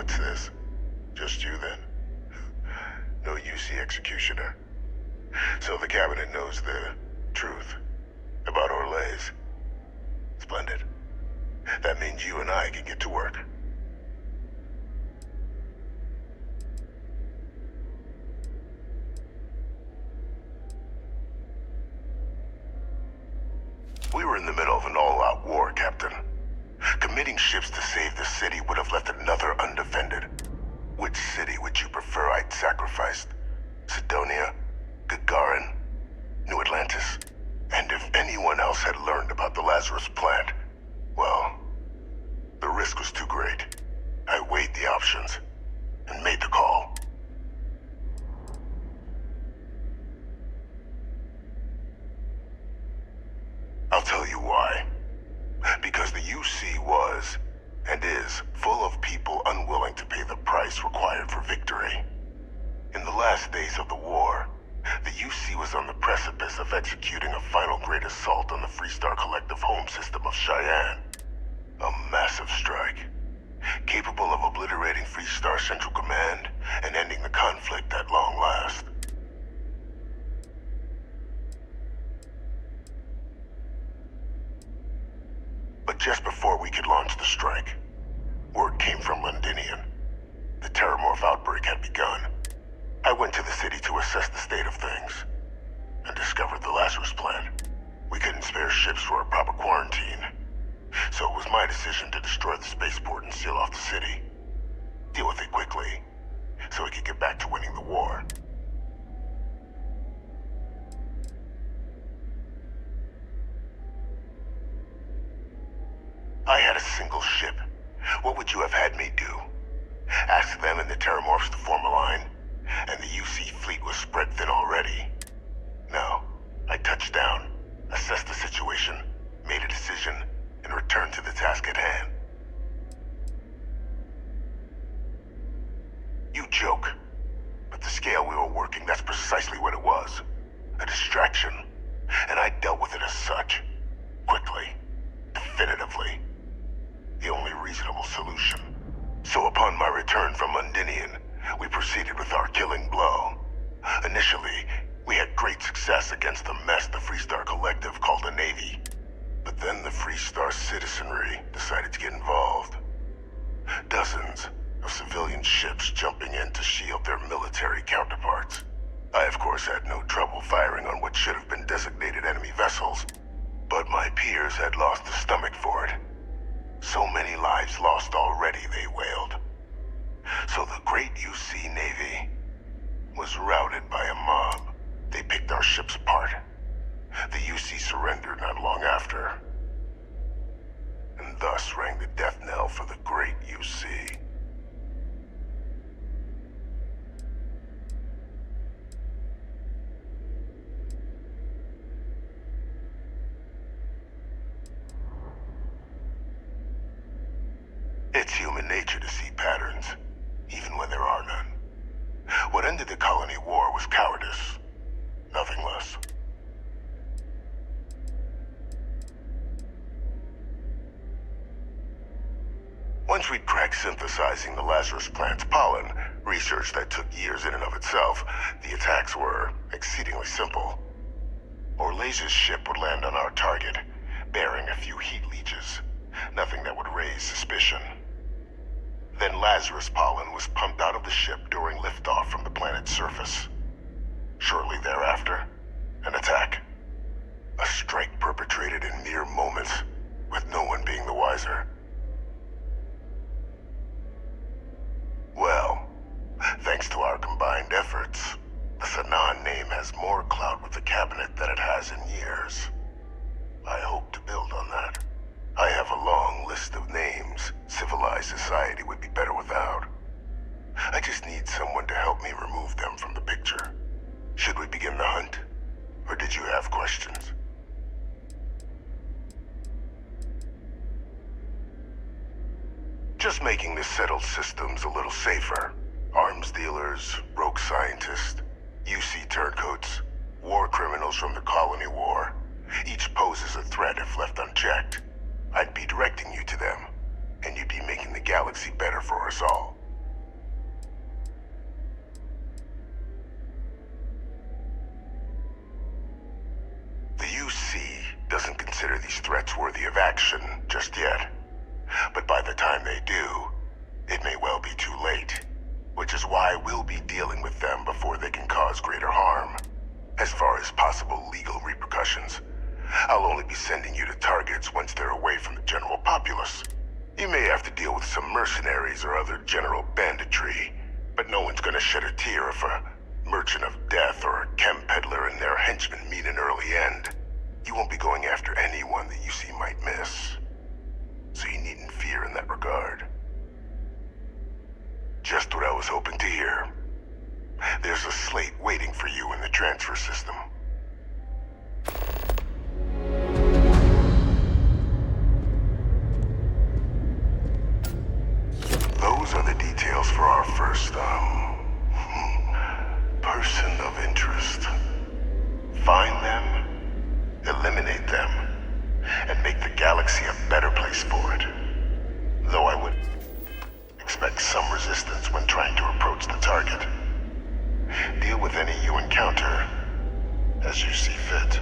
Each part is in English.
What's this? Just you then? No UC executioner. So the cabinet knows the truth about Orlays. Splendid. That means you and I can get to work. We were in the middle of an all-out war, Captain. Committing ships to save the city would have left another undefended. Which city would you prefer I'd sacrificed? Sidonia? Gagarin? New Atlantis? And if anyone else had learned about the Lazarus plant, well, the risk was too great. I weighed the options and made the call. I'll tell you why. Because the UC was, and is, full of people unwilling to pay the price required for victory. In the last days of the war, the UC was on the precipice of executing a final great assault on the Freestar Collective home system of Cheyenne. A massive strike, capable of obliterating Freestar Central Command and ending the conflict at long last. But just before we could launch the strike, word came from Londinian. The Terramorph outbreak had begun. I went to the city to assess the state of things, and discovered the Lazarus plant. We couldn't spare ships for a proper quarantine, so it was my decision to destroy the spaceport and seal off the city. Deal with it quickly, so we could get back to winning the war. I had a single ship. What would you have had me do? Ask them and the Terramorphs to form a line, and the UC fleet was spread thin already. No, I touched down, assessed the situation, made a decision, and returned to the task at hand. You joke, but the scale we were working, that's precisely what it was. A distraction, and I dealt with it as such. Quickly, definitively. The only reasonable solution. So upon my return from Londinian, we proceeded with our killing blow. Initially, we had great success against the mess the Freestar Collective called a Navy. But then the Freestar citizenry decided to get involved. Dozens of civilian ships jumping in to shield their military counterparts. I, of course, had no trouble firing on what should have been designated enemy vessels, but my peers had lost the stomach for it. So many lives lost already, they wailed. So the great UC Navy was routed by a mob. They picked our ships apart. The UC surrendered not long after. And thus rang the death knell for the great UC. It's human nature to see patterns, even when there are none. What ended the colony war was cowardice, nothing less. Once we'd cracked synthesizing the Lazarus plant's pollen, research that took years in and of itself, the attacks were exceedingly simple. Orlays' ship would land on our target, bearing a few heat leeches, nothing that would raise suspicion. Then Lazarus pollen was pumped out of the ship during liftoff from the planet's surface. Shortly thereafter, an attack. A strike perpetrated in mere moments, with no one being the wiser. Well, thanks to our combined efforts, the Sanan name has more clout with the cabinet than it has in years. I hope to build on that. I have a long list of names civilized society would be better without. I just need someone to help me remove them from the picture. Should we begin the hunt? Or did you have questions? Just making the settled systems a little safer. Arms dealers, rogue scientists, UC turncoats, war criminals from the colony war. Each poses a threat if left unchecked. I'd be directing you to them, and you'd be making the galaxy better for us all. doesn't consider these threats worthy of action just yet. But by the time they do, it may well be too late. Which is why we'll be dealing with them before they can cause greater harm. As far as possible legal repercussions, I'll only be sending you to targets once they're away from the general populace. You may have to deal with some mercenaries or other general banditry, but no one's gonna shed a tear if a merchant of death or a chem peddler and their henchmen meet an early end. You won't be going after anyone that you see might miss. So you needn't fear in that regard. Just what I was hoping to hear. There's a slate waiting for you in the transfer system. Those are the details for our first, person of interest. Find them, eliminate them, and make the galaxy a better place for it. Though I would expect some resistance when trying to approach the target. Deal with any you encounter as you see fit.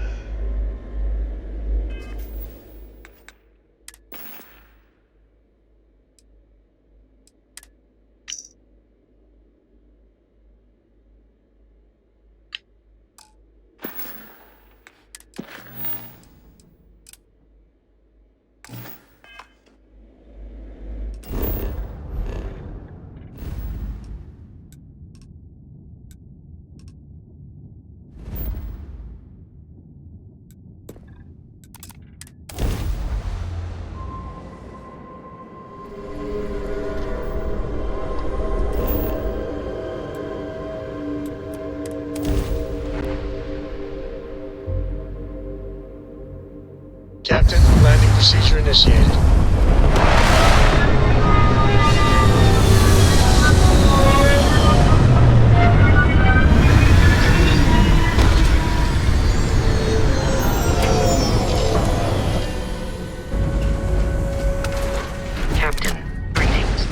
Captain, landing procedure initiated. Captain, greetings.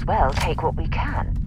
well take what we can.